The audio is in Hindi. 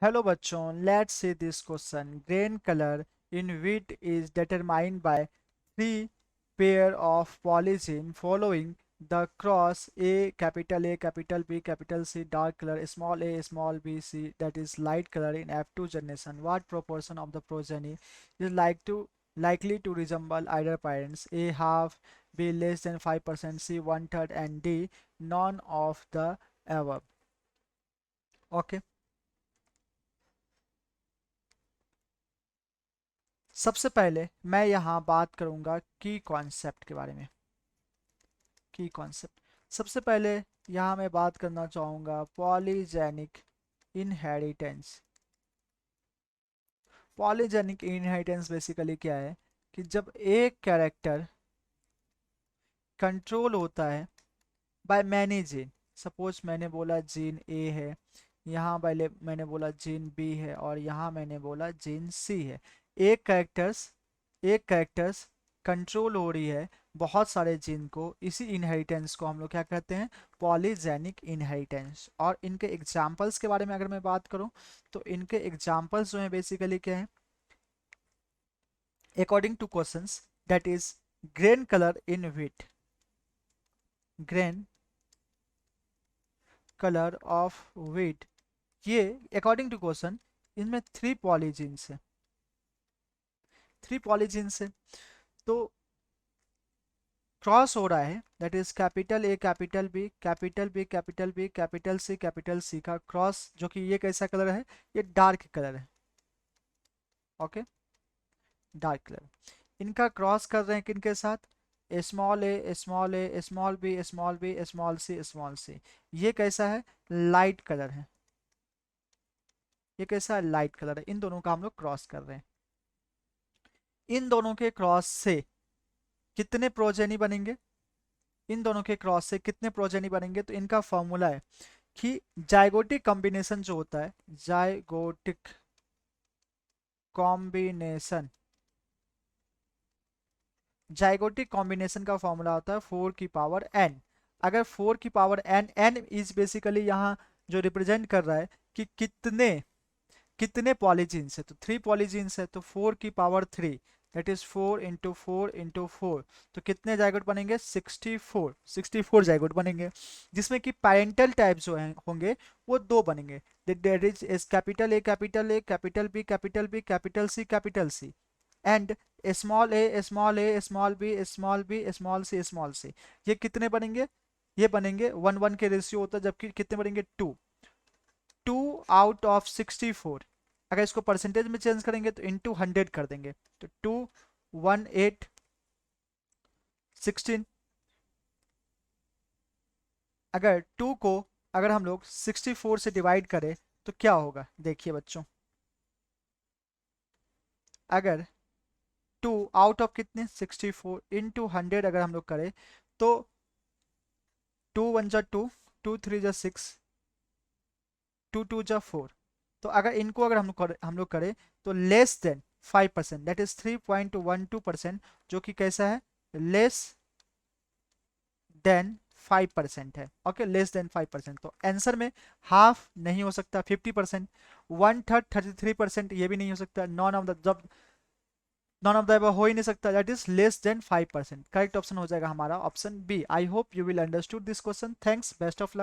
Hello bachon, let's see this question. Grain color in wheat is determined by three pair of polygen following the cross A, capital B, capital C, dark color, small b, c, that is light color in F2 generation. What proportion of the progeny is likely to resemble either parents? A half, B less than 5%, C one third, and D none of the above. Okay. सबसे पहले मैं यहाँ बात करूँगा की कॉन्सेप्ट के बारे में। की कॉन्सेप्ट सबसे पहले यहाँ मैं बात करना चाहूँगा polygenic inheritance. Polygenic inheritance basically क्या है कि जब एक कैरेक्टर कंट्रोल होता है बाय मैनी जीन। सपोज मैंने बोला जीन ए है, यहाँ पहले मैंने बोला जीन बी है, और यहाँ मैंने बोला जीन सी है। एक कैरेक्टर्स कंट्रोल हो रही है बहुत सारे जीन को। इसी इनहेरिटेंस को हम लोग क्या कहते हैं? Polygenic inheritance. और इनके एग्जांपल्स के बारे में अगर मैं बात करूं तो इनके एग्जांपल्स जो हैं बेसिकली क्या है? According to questions, that is grain colour in wheat. Grain colour of wheat, ये अकॉर्डिंग टू क्वेश्चन इनमें थ्री पॉलीजीन्स है। तो क्रॉस हो रहा है, that is capital A, capital B, capital B, capital B, capital C का क्रॉस, जो कि ये कैसा कलर है? ये डार्क कलर है। Okay, dark colour. इनका क्रॉस कर रहे हैं किनके साथ? Small A, small A, small B, small B, small C, small C. ये कैसा है? लाइट कलर है। ये कैसा है? लाइट कलर है। इन दोनों का हम लोग क्रॉस कर रहे हैं। इन दोनों के क्रॉस से कितने प्रोजेनी बनेंगे? इन दोनों के क्रॉस से कितने प्रोजेनी बनेंगे? तो इनका फॉर्मूला है कि जाइगोटिक कॉम्बिनेशन जो होता है, जाइगोटिक कॉम्बिनेशन, जाइगोटिक कॉम्बिनेशन का फॉर्मूला होता है 4 की पावर n। अगर 4 की power n, n is basically यहाँ जो रिप्रेजेंट कर रहा है कि कितने कितने पॉलीजीन्स है, तो 3 पॉलीजीन्स है, तो 4 की power 3, that is 4 into 4 into 4। तो कितने जाइगोट बनेंगे? 64 जाइगोट बनेंगे, जिसमें कि पेरेंटल टाइप जो है होंगे वो दो बनेंगे। That is capital A, capital A, capital B, capital B, capital C, and small A, small A, small B, small B, small C, small C. ये कितने बनेंगे? ये बनेंगे 1:1 के रेशियो होता है, जबकि कितने बनेंगे? 2 आउट ऑफ 64। अगर इसको परसेंटेज में चेंज करेंगे तो इंटू 100 कर देंगे, तो 2 1 8 16। अगर 2 को अगर हम लोग 64 से डिवाइड करें तो क्या होगा? देखिए बच्चों, अगर 2 आउट ऑफ कितने? 64 इंटू 100 अगर हम लोग करें तो 2 1 जा 2, 2 3 जा 6, 2 2 जा 4। तो अगर इनको अगर हम लोग करें तो लेस देन 5%, दैट इज 3.12%, जो कि कैसा है? लेस देन 5% है। Okay, less than 5%। तो आंसर में हाफ नहीं हो सकता, 50%, 1/3 33%, ये भी नहीं हो सकता। नॉन ऑफ द हो ही नहीं सकता, that is less than 5%। Correct option हो जाएगा हमारा option B. I hope you will understood this question. Thanks, best of luck.